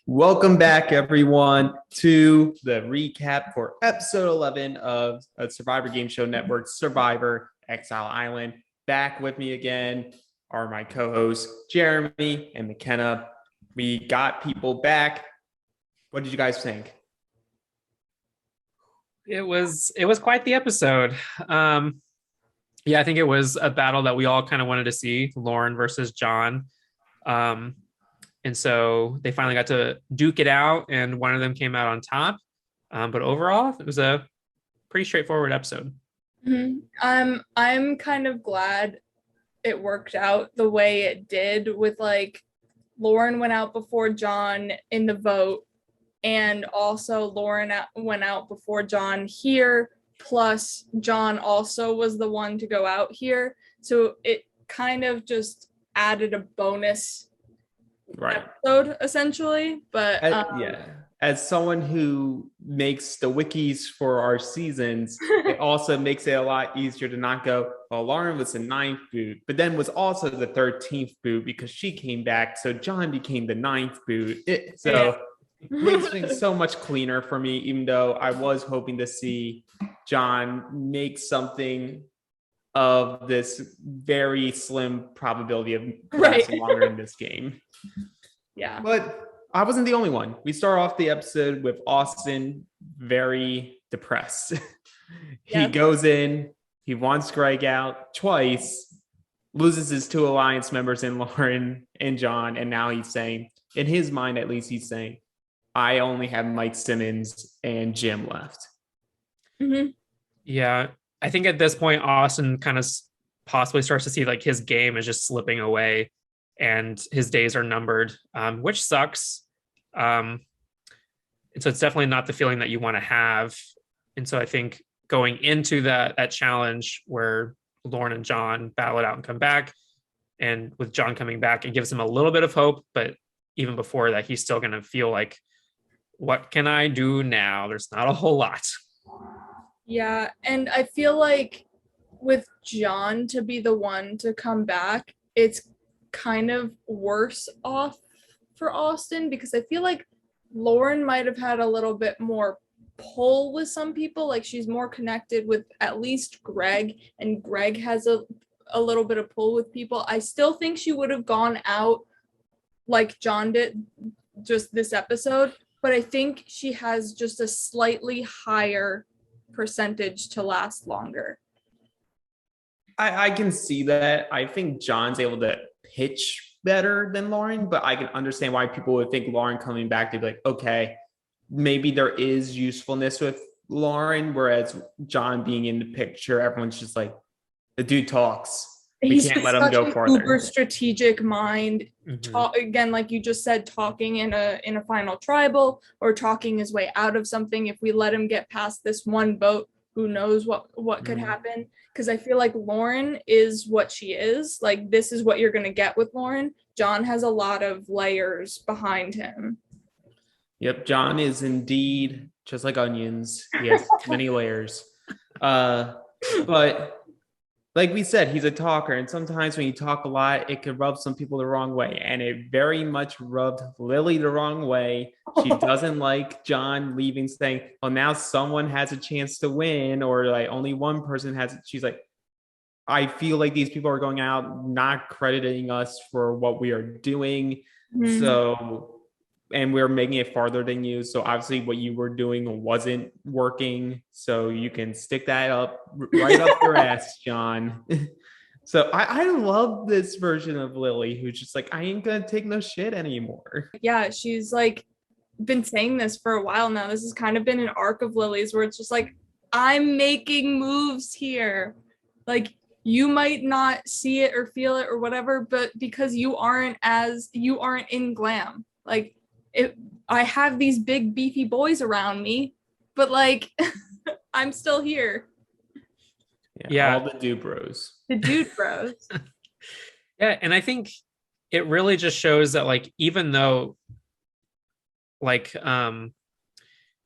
Welcome back, everyone, to the recap for episode 11 of Survivor Game Show Network's Survivor Exile Island. Back with me again are my co-hosts, Jeremy and McKenna. We got people back. What did you guys think? It was quite the episode. I think it was a battle that we all kind of wanted to see, Lauren versus John. And so they finally got to duke it out, and one of them came out on top. But overall, it was a pretty straightforward episode. Mm-hmm. I'm kind of glad it worked out the way it did, with like Lauren went out before John in the vote, and also Lauren went out before John here, plus John also was the one to go out here. So it kind of just added a bonus episode, essentially. But as someone who makes the wikis for our seasons, it also makes it a lot easier to not go, well, Lauren was the 9th boot, but then was also the 13th boot because she came back, so John became the 9th boot. It makes things so much cleaner for me, even though I was hoping to see John make something of this very slim probability of lasting longer in this game. Yeah. But I wasn't the only one. We start off the episode with Austin very depressed. He goes in, he wants Greg out twice, loses his 2 alliance members in Lauren and John, and now he's saying, in his mind at least, he's saying, I only have Mike Simmons and Jim left. Mm-hmm. Yeah, I think at this point, Austin kind of possibly starts to see like his game is just slipping away and his days are numbered, which sucks. And so it's definitely not the feeling that you want to have. And so I think going into that challenge where Lauren and John battle it out and come back, and with John coming back, it gives him a little bit of hope. But even before that, he's still going to feel like, what can I do now? There's not a whole lot. Yeah, and I feel like with John to be the one to come back, it's kind of worse off for Austin, because I feel like Lauren might have had a little bit more pull with some people. Like, she's more connected with at least Greg, and Greg has a little bit of pull with people. I still think she would have gone out like John did just this episode, but I think she has just a slightly higher percentage to last longer. I can see that. I think John's able to pitch better than Lauren, but I can understand why people would think Lauren coming back to be like, okay, maybe there is usefulness with Lauren, whereas John being in the picture, everyone's just like, the dude talks. We can't let him go further. Super strategic mind. Again, like you just said, talking in a final tribal or talking his way out of something. If we let him get past this one vote, who knows what could happen? Because I feel like Lauren is what she is. Like, this is what you're going to get with Lauren. John has a lot of layers behind him. Yep, John is indeed just like onions. He has many layers. But like we said, he's a talker, and sometimes when you talk a lot, it could rub some people the wrong way, and it very much rubbed Lilly the wrong way. She doesn't like John leaving, saying, well, now someone has a chance to win, or like only one person has it. She's like, I feel like these people are going out not crediting us for what we are doing. So, and we're making it farther than you. So obviously what you were doing wasn't working. So you can stick that up right up your ass, John. So I love this version of Lilly, who's just like, I ain't gonna take no shit anymore. Yeah, she's like been saying this for a while now. This has kind of been an arc of Lily's where it's just like, I'm making moves here. Like, you might not see it or feel it or whatever, but because you aren't in glam. Like, I have these big beefy boys around me, but like I'm still here. Yeah, all the dude bros. The dude bros. Yeah, and I think it really just shows that, like, even though like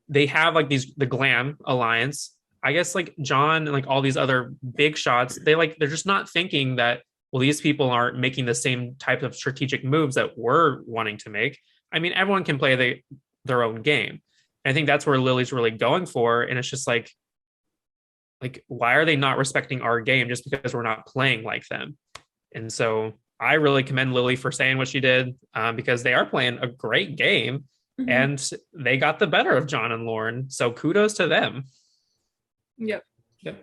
they have like the glam alliance, I guess like John and like all these other big shots, they're just not thinking that, well, these people aren't making the same type of strategic moves that we're wanting to make. I mean, everyone can play their own game. And I think that's where Lilly's really going for. And it's just like, why are they not respecting our game just because we're not playing like them? And so I really commend Lilly for saying what she did, because they are playing a great game and they got the better of John and Lauren. So kudos to them. Yep,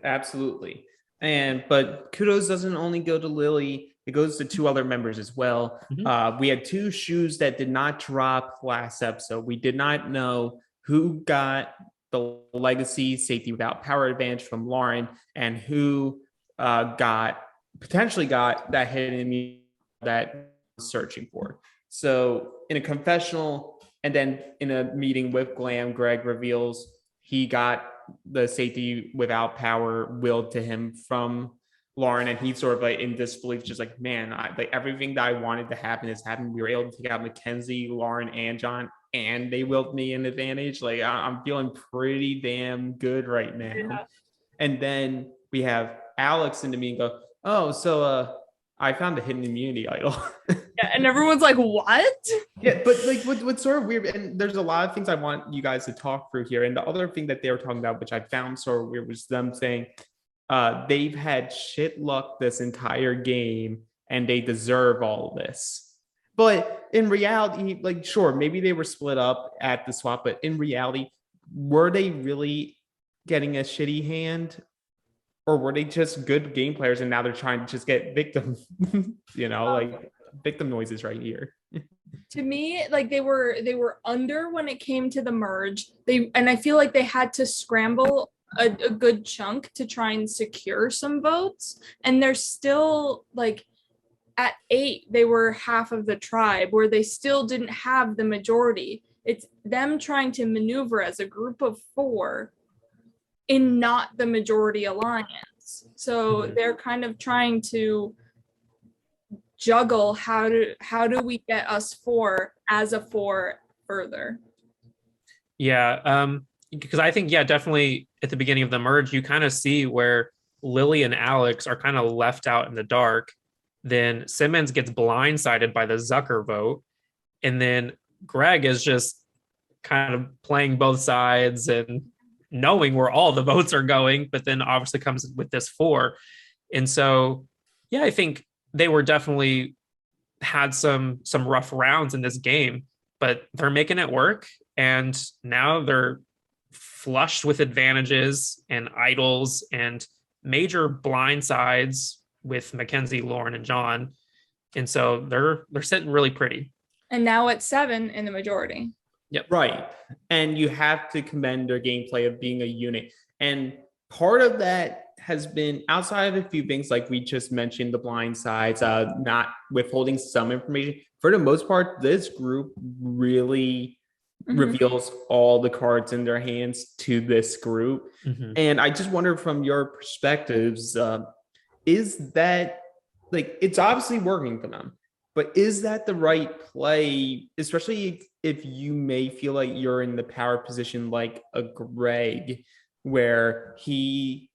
absolutely. But kudos doesn't only go to Lilly, it goes to two other members as well. We had two shoes that did not drop last episode. We did not know who got the legacy safety without power advantage from Lauren and who potentially got that hidden immunity that was searching for. So in a confessional and then in a meeting with Glam, Greg reveals he got the safety without power willed to him from Lauren, and he's sort of like in disbelief, just like, man, like everything that I wanted to happen has happened. We were able to take out Mackenzie, Lauren, and John, and they willed me an advantage. Like I'm feeling pretty damn good right now. Yeah. And then we have Alex into me and go, oh, so I found a hidden immunity idol. Yeah, and everyone's like, what? Yeah, but like what's sort of weird, and there's a lot of things I want you guys to talk through here. And the other thing that they were talking about, which I found sort of weird, was them saying they've had shit luck this entire game and they deserve all this. But in reality, like, sure, maybe they were split up at the swap, but in reality, were they really getting a shitty hand? Or were they just good game players and now they're trying to just get victim, like victim noises right here? To me, like they were under when it came to the merge. And I feel like they had to scramble a good chunk to try and secure some votes. And they're still like at 8, they were half of the tribe where they still didn't have the majority. It's them trying to maneuver as a group of 4 in not the majority alliance. So they're kind of trying to juggle how do we get us 4 as a 4 further. Yeah, because I think, definitely at the beginning of the merge, you kind of see where Lilly and Alex are kind of left out in the dark. Then Simmons gets blindsided by the Zucker vote. And then Greg is just kind of playing both sides and knowing where all the votes are going, but then obviously comes with this 4. And so, I think they were definitely had some rough rounds in this game, but they're making it work. And now they're flushed with advantages and idols and major blind sides with Mackenzie, Lauren, and John. And so they're sitting really pretty. And now it's 7 in the majority. Yep. Right. And you have to commend their gameplay of being a unit. And part of that has been, outside of a few things like we just mentioned, the blind sides, not withholding some information. For the most part, this group really reveals all the cards in their hands to this group. And I just wonder, from your perspectives, is that, like, it's obviously working for them, but is that the right play, especially if you may feel like you're in the power position like a Greg, where he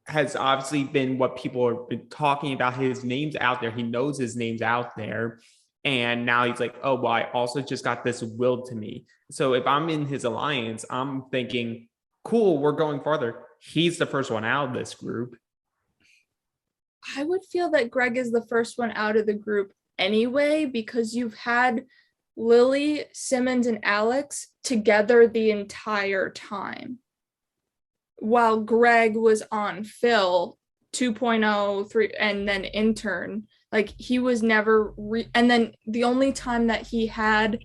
has obviously been what people have been talking about, his name's out there, he knows his name's out there, and now he's like, oh, well, I also just got this willed to me. So if I'm in his alliance, I'm thinking, cool, we're going farther. He's the first one out of this group. I would feel that Greg is the first one out of the group anyway, because you've had Lilly, Simmons, and Alex together the entire time, while Greg was on Phil 2.0, 3, and then intern. Like, he was never and then the only time that he had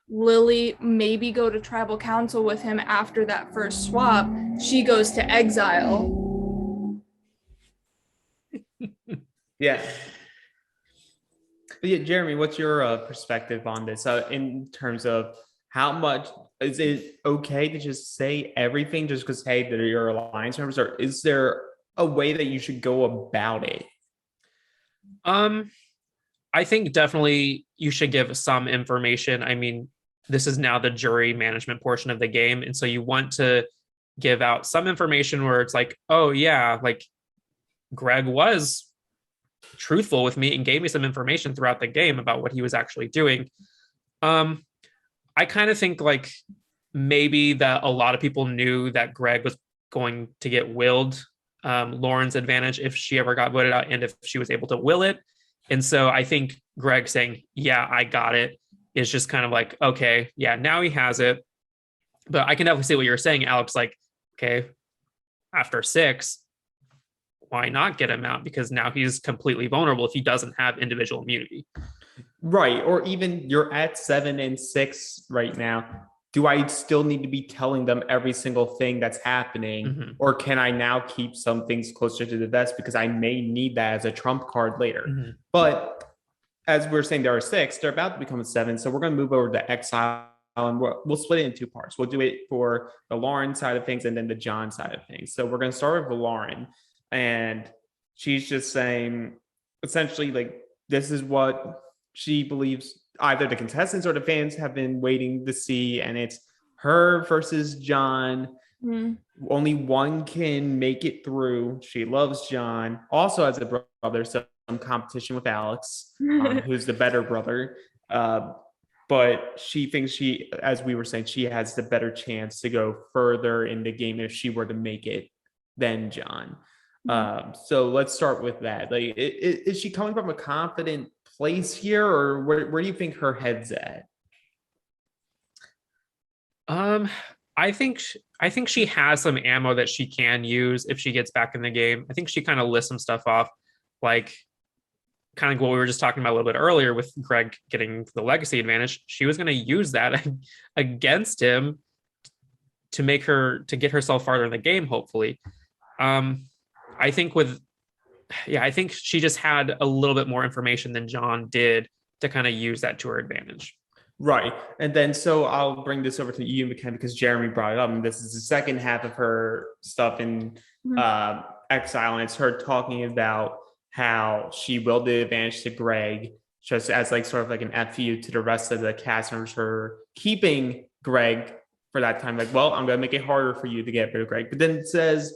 Lilly maybe go to tribal council with him after that first swap, she goes to Exile. Yeah. But yeah, Jeremy, what's your perspective on this in terms of how much is it okay to just say everything just because, hey, they're your alliance members, or is there a way that you should go about it? I think definitely you should give some information. I mean, this is now the jury management portion of the game, and so you want to give out some information where it's like, oh yeah, like Greg was truthful with me and gave me some information throughout the game about what he was actually doing. I kind of think like maybe that a lot of people knew that Greg was going to get willed Lauren's advantage if she ever got voted out and if she was able to will it. And so I think Greg saying, yeah, I got it is just kind of like, okay, yeah, now he has it. But I can definitely see what you're saying, Alex. Like, okay, after 6, why not get him out? Because now he's completely vulnerable if he doesn't have individual immunity. Right. Or even you're at 7 and 6 right now. Do I still need to be telling them every single thing that's happening? Mm-hmm. Or can I now keep some things closer to the vest because I may need that as a trump card later? Mm-hmm. But as we're saying, there are 6, they're about to become a 7. So we're going to move over to Exile and we'll split it in 2 parts. We'll do it for the Lauren side of things and then the John side of things. So we're going to start with Lauren. And she's just saying, essentially, like, this is what she believes either the contestants or the fans have been waiting to see. And it's her versus John. Mm. Only one can make it through. She loves John. Also has a brother, so some competition with Alex, who's the better brother. But she thinks as we were saying, she has the better chance to go further in the game if she were to make it than John. So let's start with that. Like, is she coming from a confident place here, or where do you think her head's at? I think she has some ammo that she can use if she gets back in the game. I think she kind of lists some stuff off, like kind of what we were just talking about a little bit earlier with Greg getting the legacy advantage. She was going to use that against him to get herself farther in the game, hopefully. I think I think she just had a little bit more information than John did to kind of use that to her advantage. Right. And then, so I'll bring this over to you, McKenna, because Jeremy brought it up. And this is the second half of her stuff in Exile. And it's her talking about how she willed the advantage to Greg, just as like sort of like an FU to the rest of the cast members, her keeping Greg for that time. Like, well, I'm going to make it harder for you to get rid of Greg. But then it says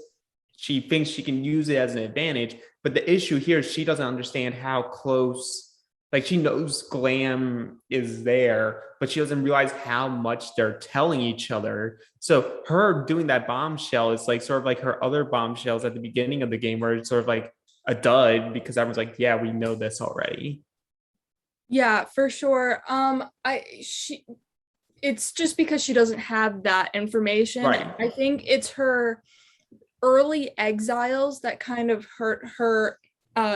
she thinks she can use it as an advantage. But the issue here is she doesn't understand how close. Like, she knows Glam is there, but she doesn't realize how much they're telling each other. So her doing that bombshell is like sort of like her other bombshells at the beginning of the game, where it's sort of like a dud because everyone's like, yeah, we know this already. Yeah, for sure. It's just because she doesn't have that information. Right. I think it's her early exiles that kind of hurt her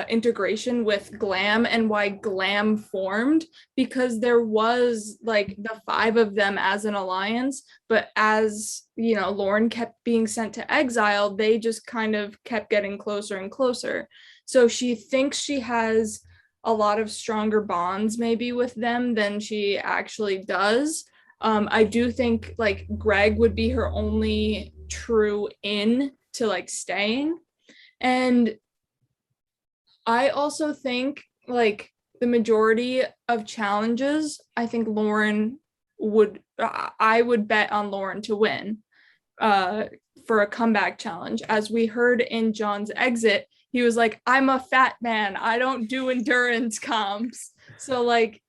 integration with Glam and why Glam formed, because there was like the 5 of them as an alliance, but as you know, Lauren kept being sent to exile, they just kind of kept getting closer and closer. So she thinks she has a lot of stronger bonds maybe with them than she actually does. I do think like Greg would be her only true in to like staying. And I also think like the majority of challenges, I think I would bet on Lauren to win for a comeback challenge. As we heard in John's exit, he was like, I'm a fat man, I don't do endurance comps. So like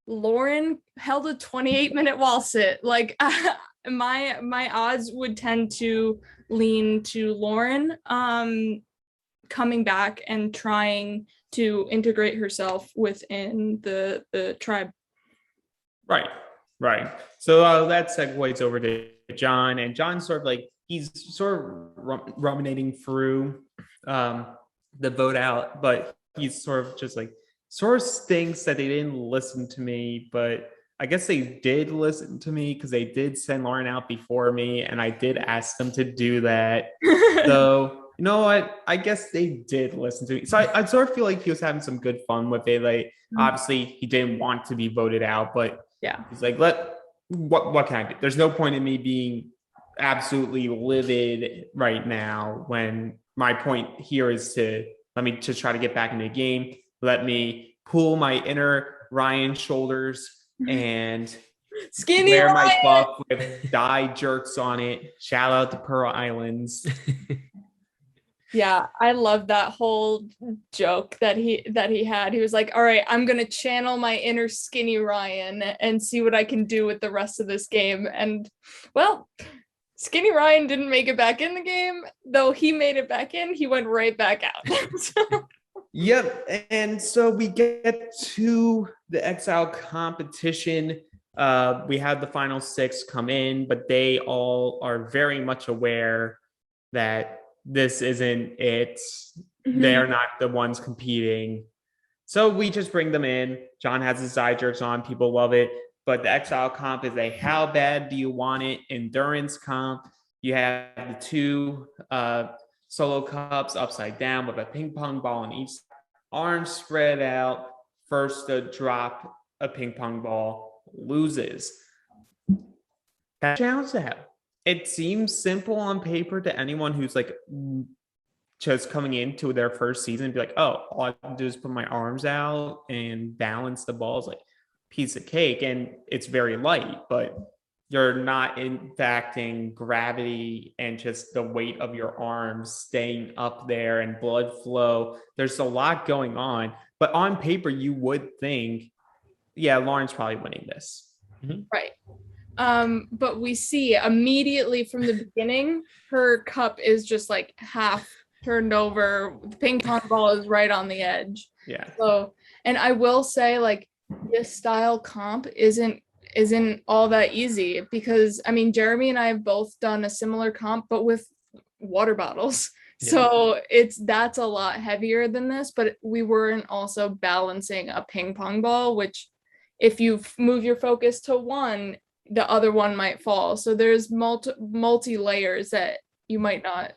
Lauren held a 28-minute wall sit. Like my odds would tend to lean to Lauren coming back and trying to integrate herself within the tribe. Right. So that segues over to John, and John's sort of like, he's sort of ruminating through the vote out, but he's sort of just like, sort of stinks that they didn't listen to me, but I guess they did listen to me because they did send Lauren out before me, and I did ask them to do that. So you know what? I guess they did listen to me. So I sort of feel like he was having some good fun with it. Like, obviously he didn't want to be voted out, but yeah, he's like, what can I do? There's no point in me being absolutely livid right now when my point here is to let me just try to get back into the game. Let me pull my inner Ryan shoulders and skinny wear Ryan! my buff with dye jerks on it. Shout out to Pearl Islands. Yeah, I love that whole joke that he had. He was like, "All right, I'm gonna channel my inner skinny Ryan and see what I can do with the rest of this game." And well, skinny Ryan didn't make it back in the game, though he made it back in. He went right back out. So, Yep. And so we get to the Exile competition. We have the final 6 come in, but they all are very much aware that this isn't it. They are not the ones competing. So we just bring them in. John has his side jerks on. People love it. But the Exile comp is a how bad do you want it endurance comp. You have the 2 solo cups upside down with a ping pong ball in each, arms spread out. First to drop a ping pong ball loses. That challenge to have. It seems simple on paper to anyone who's like just coming into their first season, be like, oh, all I can do is put my arms out and balance the balls, like piece of cake. And it's very light, but you're not impacting gravity and just the weight of your arms staying up there and blood flow. There's a lot going on, but on paper, you would think, yeah, Lauren's probably winning this. right. But we see immediately from the beginning, her cup is just like half turned over. The ping pong ball is right on the edge. Yeah. So, and I will say, like, this style comp isn't all that easy, because I mean, Jeremy and I have both done a similar comp, but with water bottles. Yeah. So that's a lot heavier than this, but we weren't also balancing a ping pong ball, which if you move your focus to one, the other one might fall. So there's multi layers that you might not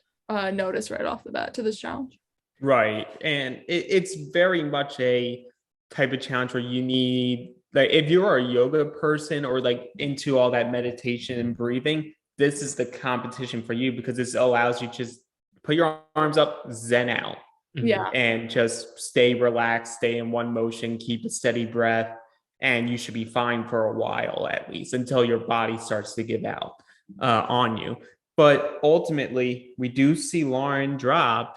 notice right off the bat to this challenge. Right. And it's very much a type of challenge where you need, like, if you're a yoga person or like into all that meditation and breathing, this is the competition for you, because this allows you to just put your arms up, zen out. Yeah. And just stay relaxed, stay in one motion, keep a steady breath. And you should be fine for a while, at least, until your body starts to give out on you. But ultimately, we do see Lauren drop,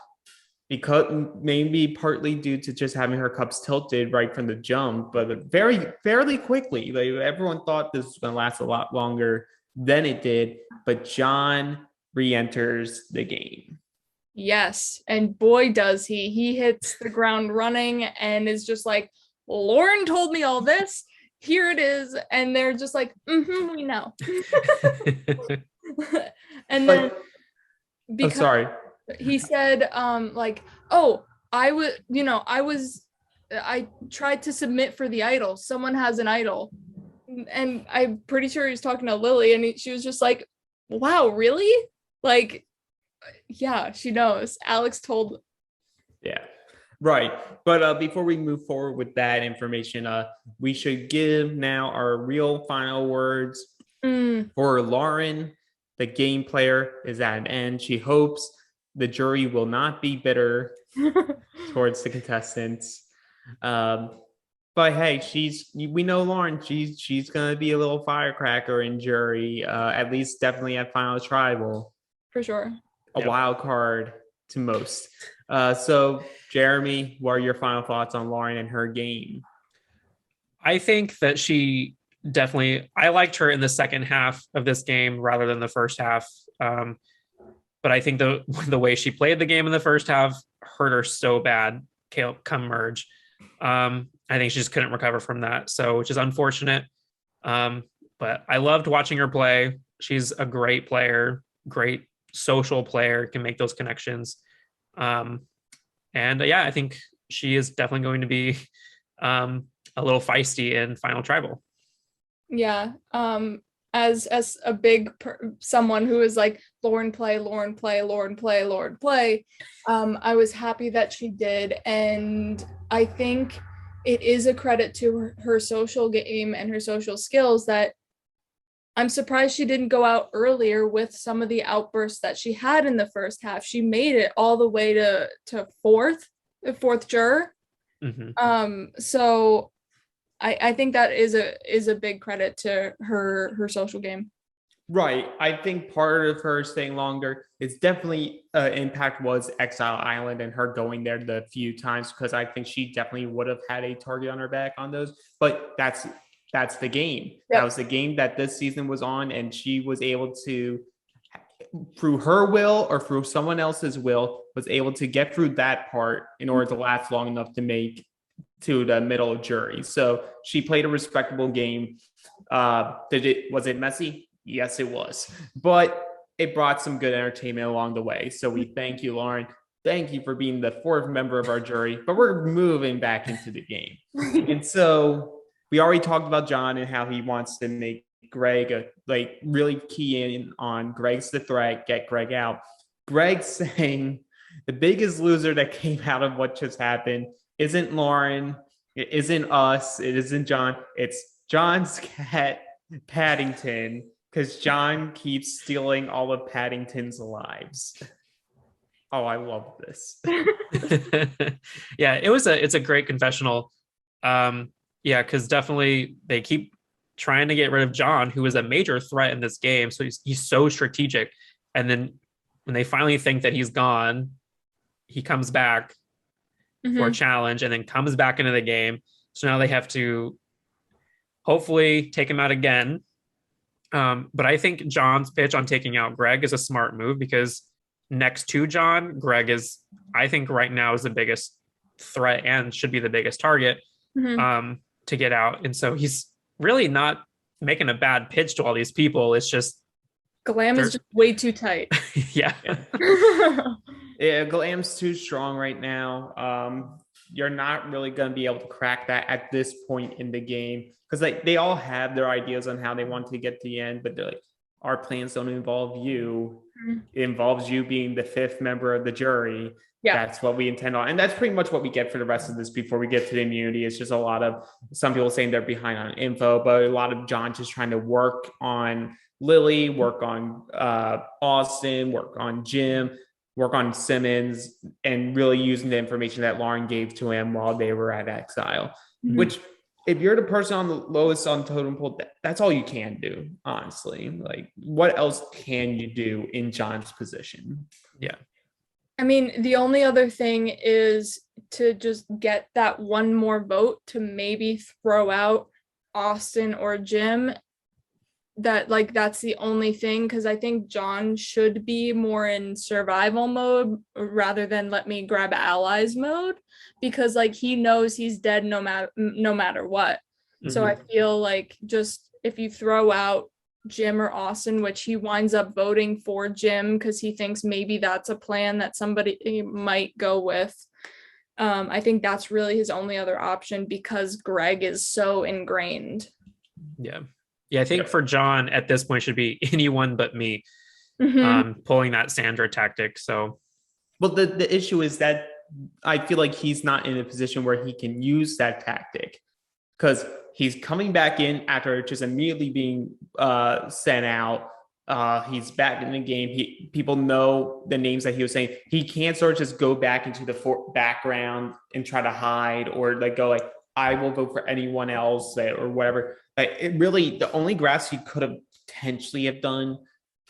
because maybe partly due to just having her cups tilted right from the jump, but fairly quickly. Like, everyone thought this was going to last a lot longer than it did. But John re-enters the game. Yes, and boy does he. He hits the ground running and is just like, Lauren told me all this. Here it is. And they're just like, we know. And then because sorry. He said, like, oh, I tried to submit for the idol. Someone has an idol. And I'm pretty sure he was talking to Lilly, and she was just like, wow, really? Like, yeah, she knows. Alex told. Yeah. Right. But before we move forward with that information, we should give now our real final words for Lauren. The game player is at an end. She hopes the jury will not be bitter towards the contestants. But hey, we know Lauren, she's gonna be a little firecracker in jury, at least definitely at final tribal. For sure. A wild card to most. So Jeremy, what are your final thoughts on Lauren and her game? I think that I liked her in the second half of this game rather than the first half. But I think the way she played the game in the first half hurt her so bad come merge. I think she just couldn't recover from that, so which is unfortunate. But I loved watching her play. She's a great player, great social player, can make those connections. I think she is definitely going to be a little feisty in Final Tribal. Yeah. As a big someone who is like, Lauren play, I was happy that she did, and I think it is a credit to her social game and her social skills that I'm surprised she didn't go out earlier with some of the outbursts that she had in the first half. She made it all the way to fourth juror. So I think that is a big credit to her social game. Right. I think part of her staying longer is definitely impact was Exile Island and her going there the few times, because I think she definitely would have had a target on her back on those. But that's the game. That was the game that this season was on, and she was able to, through her will or through someone else's will, was able to get through that part in order to last long enough to make to the middle of jury. So she played a respectable game. Was it messy? Yes, it was, but it brought some good entertainment along the way. So we thank you, Lauren. Thank you for being the fourth member of our jury, but we're moving back into the game. And so we already talked about John and how he wants to make Greg really key in on Greg's the threat, get Greg out. Greg saying the biggest loser that came out of what just happened isn't Lauren, it isn't us, it isn't John, it's John's cat, Paddington, because John keeps stealing all of Paddington's lives. Oh, I love this. Yeah, it's a great confessional. Yeah, because definitely they keep trying to get rid of John, who is a major threat in this game. So he's so strategic. And then when they finally think that he's gone, he comes back for a challenge and then comes back into the game. So now they have to hopefully take him out again. But I think John's pitch on taking out Greg is a smart move, because next to John, Greg is, I think right now, is the biggest threat and should be the biggest target to get out. And so he's really not making a bad pitch to all these people. It's just Glam is just way too tight. Yeah. Yeah, Glam's too strong right now. You're not really going to be able to crack that at this point in the game, because they all have their ideas on how they want to get to the end, but they're like, our plans don't involve you. It involves you being the fifth member of the jury. Yeah, that's what we intend on. And that's pretty much what we get for the rest of this before we get to the immunity. It's just a lot of some people saying they're behind on info, but a lot of John just trying to work on Lilly, work on Austin, work on Jim, work on Simmons, and really using the information that Lauren gave to him while they were at Exile, which, if you're the person on the lowest on totem pole, that's all you can do, honestly. Like, what else can you do in John's position? Yeah. I mean, the only other thing is to just get that one more vote to maybe throw out Austin or Jim. That's the only thing, because I think John should be more in survival mode rather than let me grab allies mode, because he knows he's dead no matter what. So I feel like just if you throw out Jim or Austin, which he winds up voting for Jim because he thinks maybe that's a plan that somebody might go with. I think that's really his only other option, because Greg is so ingrained. Yeah. Yeah, I think for John at this point should be anyone but me, pulling that Sandra tactic. So, well, the issue is that I feel like he's not in a position where he can use that tactic, because he's coming back in after just immediately being sent out. He's back in the game. People know the names that he was saying. He can't sort of just go back into the background and try to hide, or go I will vote for anyone else or whatever. It really, the only grass he could have potentially have done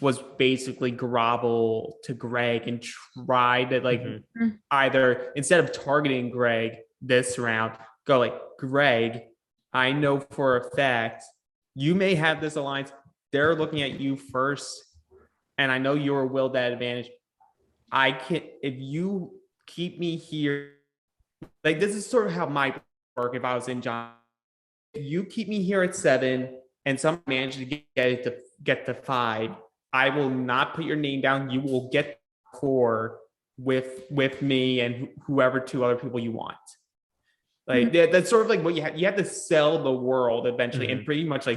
was basically grovel to Greg and try to either, instead of targeting Greg this round, go Greg, I know for a fact you may have this alliance. They're looking at you first, and I know you're willed that advantage. I can, if you keep me here, this is sort of how my work if I was in John. If you keep me here at 7 and someone manage to get to 5, I will not put your name down. You will get 4 with me and whoever 2 other people you want. That's sort of what you have to sell the world eventually, and pretty much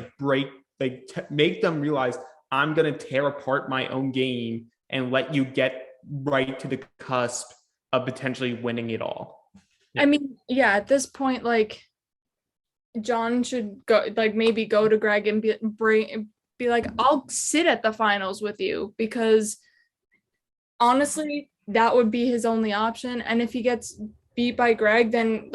make them realize I'm going to tear apart my own game and let you get right to the cusp of potentially winning it all. I mean, yeah, at this point, John should go, maybe go to Greg and be like, I'll sit at the finals with you, because honestly, that would be his only option. And if he gets beat by Greg, then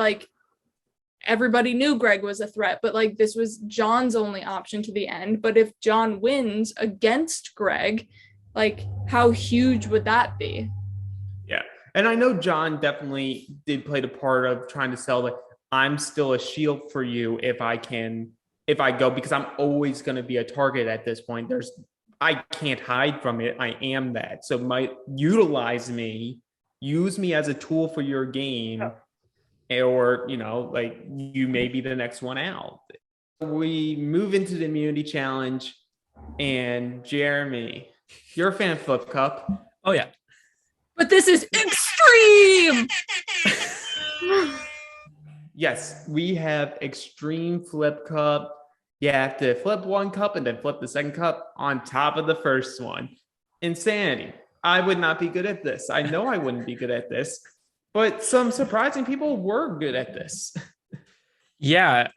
everybody knew Greg was a threat, but like this was John's only option to the end. But if John wins against Greg, like how huge would that be? Yeah. And I know John definitely did play the part of trying to sell like I'm still a shield for you if I go, because I'm always going to be a target at this point. I can't hide from it. I am that. So use me as a tool for your game, or, like you may be the next one out. We move into the immunity challenge, and Jeremy, you're a fan of Flip Cup. Oh yeah. But this is extreme. Yes, we have extreme Flip Cup. You have to flip one cup and then flip the second cup on top of the first one. Insanity. I would not be good at this. I know I wouldn't be good at this, but some surprising people were good at this. Yeah,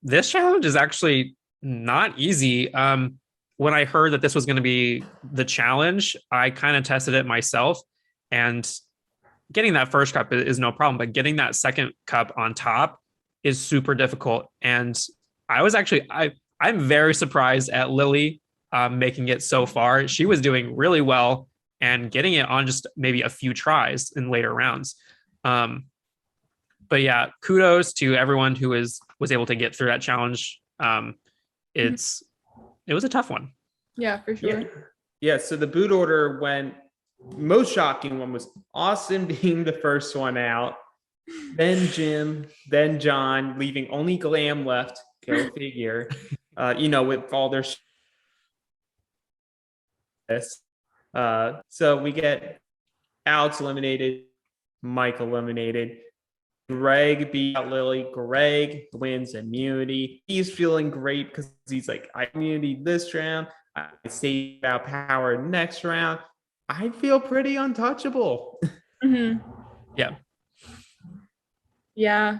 this challenge is actually not easy. When I heard that this was going to be the challenge, I kind of tested it myself, and getting that first cup is no problem, but getting that second cup on top is super difficult. And I'm very surprised at Lilly making it so far. She was doing really well and getting it on just maybe a few tries in later rounds. But yeah, kudos to everyone who was able to get through that challenge. It was a tough one. Yeah, for sure. Yeah, so the boot order went, most shocking one was Austin being the first one out, then Jim, then John, leaving only Glam left. Go figure. With all their so we get Alex eliminated, Mike eliminated. Greg beat out Lilly. Greg wins immunity. He's feeling great because he's like, I immunity this round. I save out power next round. I feel pretty untouchable. Mm-hmm. Yeah. Yeah.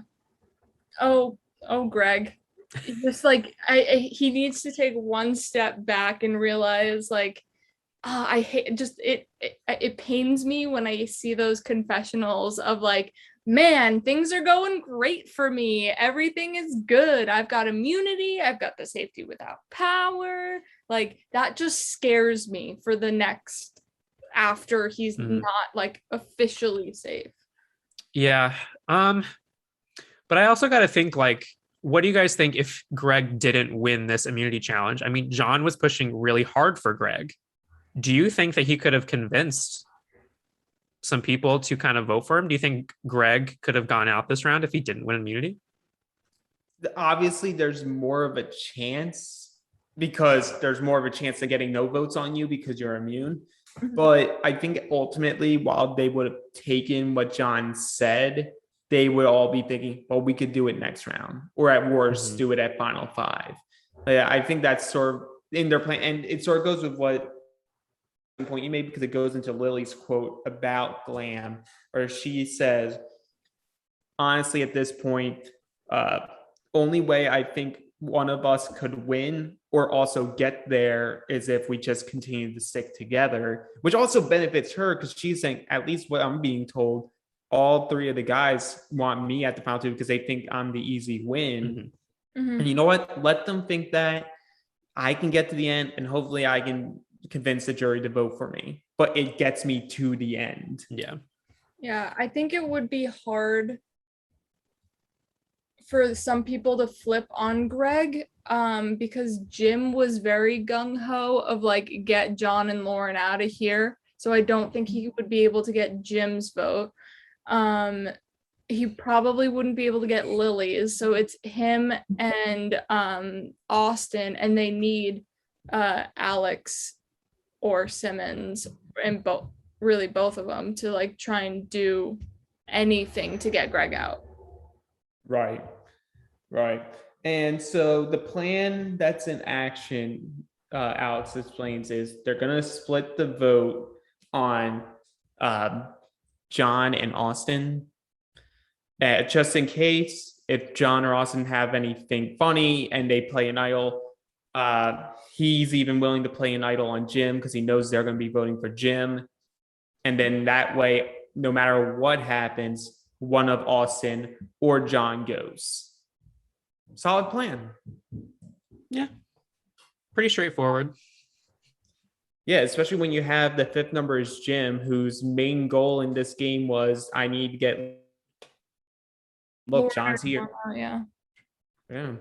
Oh, Greg. Just like he needs to take one step back and realize like, I hate just it pains me when I see those confessionals of like, man, things are going great for me. Everything is good. I've got immunity. I've got the safety without power. Like that just scares me for the next after he's not like officially safe. Yeah. But I also got to think like, what do you guys think if Greg didn't win this immunity challenge? I mean, John was pushing really hard for Greg. Do you think that he could have convinced some people to kind of vote for him? Do you think Greg could have gone out this round if he didn't win immunity? Obviously, there's more of a chance because there's more of a chance of getting no votes on you because you're immune. But I think ultimately, while they would have taken what John said, they would all be thinking, well, we could do it next round, or at worst, do it at final five. I think that's sort of in their plan. And it sort of goes with what point you made, because it goes into Lily's quote about Glam, where she says, honestly, at this point, only way I think one of us could win or also get there is if we just continue to stick together, which also benefits her because she's saying, at least what I'm being told, all three of the guys want me at the final two because they think I'm the easy win. And you know what? Let them think that. I can get to the end and hopefully I can convince the jury to vote for me, but it gets me to the end. Yeah, I think it would be hard for some people to flip on Greg because Jim was very gung-ho of like, get John and Lauren out of here. So I don't think he would be able to get Jim's vote. He probably wouldn't be able to get Lily's. So it's him and Austin, and they need Alex or Simmons, and both of them, to like try and do anything to get Greg out. Right. And so the plan that's in action, Alex explains, is they're going to split the vote on John and Austin. Just in case if John or Austin have anything funny and they play an idol, he's even willing to play an idol on Jim because he knows they're going to be voting for Jim. And then that way, no matter what happens, one of Austin or John goes. solid plan. Yeah, pretty straightforward. Yeah, especially when you have the fifth number is Jim, whose main goal in this game was I need to get. Look, John's here. Yeah. Yeah.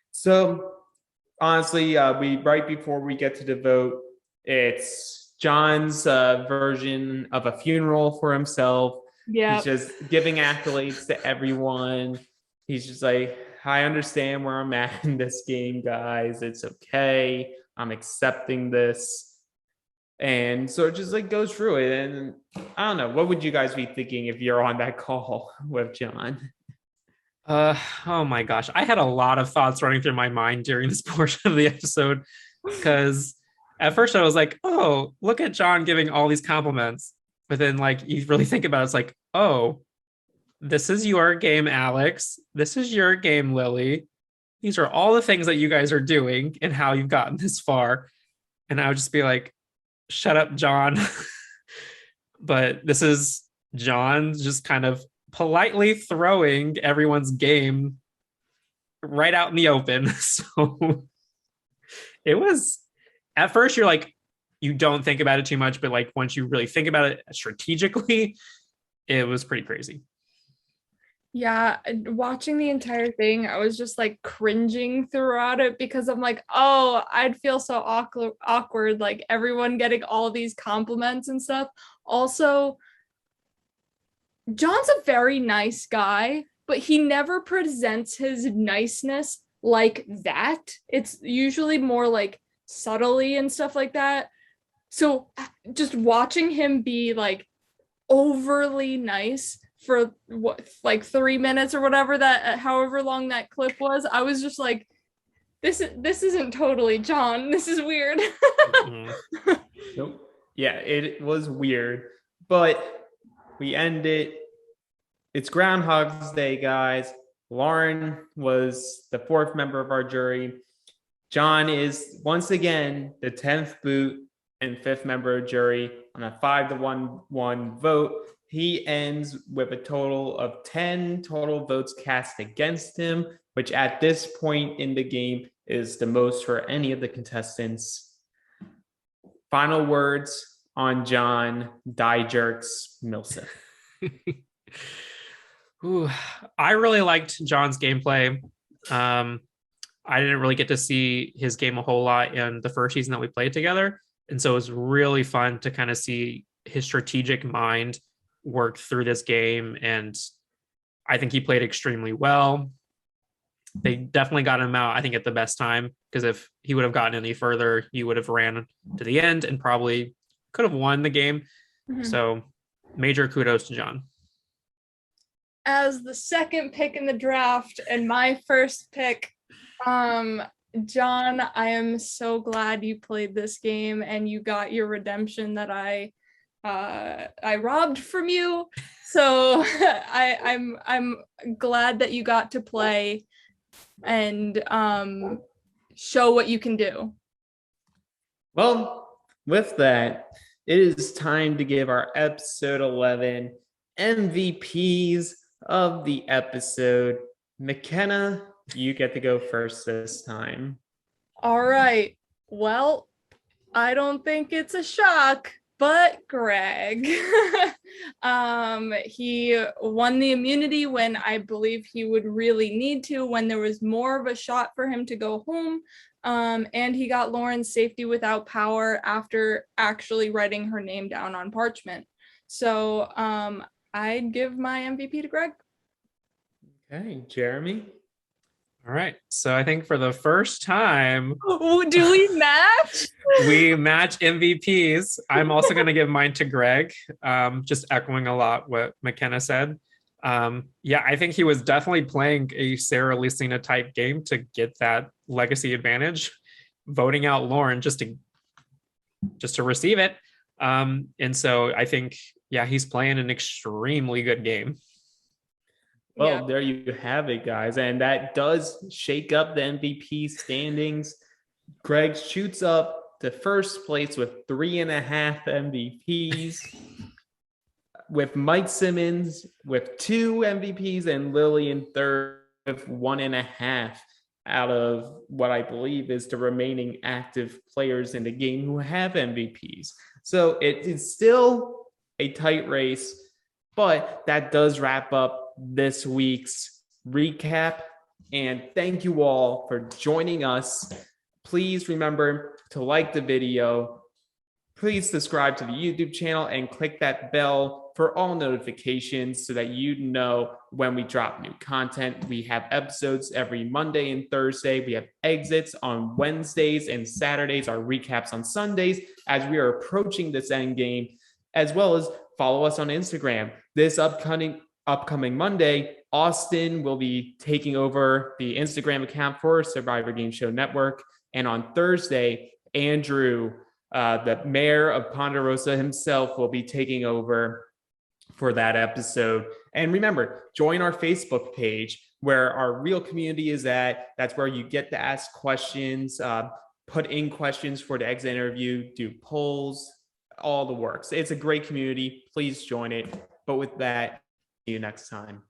So honestly, we right before we get to the vote, it's John's version of a funeral for himself. Yeah. He's just giving accolades to everyone. He's just like, I understand where I'm at in this game, guys. It's okay. I'm accepting this. And so it just like goes through it. And I don't know, what would you guys be thinking if you're on that call with John? Oh my gosh. I had a lot of thoughts running through my mind during this portion of the episode because at first I was like, oh, look at John giving all these compliments. But then like you really think about it, it's like, oh, this is your game, Alex. This is your game, Lilly. These are all the things that you guys are doing and how you've gotten this far. And I would just be like, shut up, John. But this is John just kind of politely throwing everyone's game right out in the open. So it was, at first you're like, you don't think about it too much, but like once you really think about it strategically, it was pretty crazy. Yeah, watching the entire thing, I was just like cringing throughout it because I'm like, oh, I'd feel so awkward, like everyone getting all these compliments and stuff. Also, John's a very nice guy, but he never presents his niceness like that. It's usually more like subtly and stuff like that. So just watching him be like overly nice for what, like 3 minutes or whatever, that however long that clip was, I was just like, this isn't totally John. This is weird. Mm-hmm. Nope. Yeah, it was weird, but we end it. It's Groundhog's Day, guys. Lauren was the fourth member of our jury. John is once again the 10th boot and fifth member of jury on a 5-1 vote. He ends with a total of 10 total votes cast against him, which at this point in the game is the most for any of the contestants. Final words on John, Die Jerks, Millsip. Ooh, I really liked John's gameplay. I didn't really get to see his game a whole lot in the first season that we played together. And so it was really fun to kind of see his strategic mind work through this game. And I think he played extremely well. They definitely got him out, I think, at the best time, because if he would have gotten any further, he would have ran to the end and probably could have won the game. Mm-hmm. So major kudos to John. As the second pick in the draft and my first pick, John, I am so glad you played this game and you got your redemption that I robbed from you. So I'm glad that you got to play and show what you can do. Well, with that, it is time to give our episode 11 MVPs of the episode. McKenna, you get to go first this time. All right. Well, I don't think it's a shock, but Greg. He won the immunity when I believe he would really need to, when there was more of a shot for him to go home. And he got Lauren's safety without power after actually writing her name down on parchment. So I'd give my MVP to Greg. Okay, Jeremy. All right. So I think for the first time, do we match? We match MVPs. I'm also going to give mine to Greg. Just echoing a lot what McKenna said. Yeah, I think he was definitely playing a Sarah Lucina type game to get that legacy advantage, voting out Lauren just to receive it. And so I think, yeah, he's playing an extremely good game. Well, there you have it, guys. And that does shake up the MVP standings. Greg shoots up to first place with 3.5 MVPs, with Mike Simmons with 2 MVPs and Lilly in third with 1.5 out of what I believe is the remaining active players in the game who have MVPs. So it is still a tight race, but that does wrap up this week's recap. And thank you all for joining us. Please remember to like the video. Please subscribe to the YouTube channel and click that bell for all notifications so that you know when we drop new content. We have episodes every Monday and Thursday. We have exits on Wednesdays and Saturdays, our recaps on Sundays as we are approaching this end game, as well as follow us on Instagram. This upcoming Monday, Austin will be taking over the Instagram account for Survivor Game Show Network. And on Thursday, Andrew, the mayor of Ponderosa himself, will be taking over for that episode. And remember, join our Facebook page where our real community is at. That's where you get to ask questions, put in questions for the exit interview, do polls, all the works. It's a great community. Please join it. But with that, see you next time.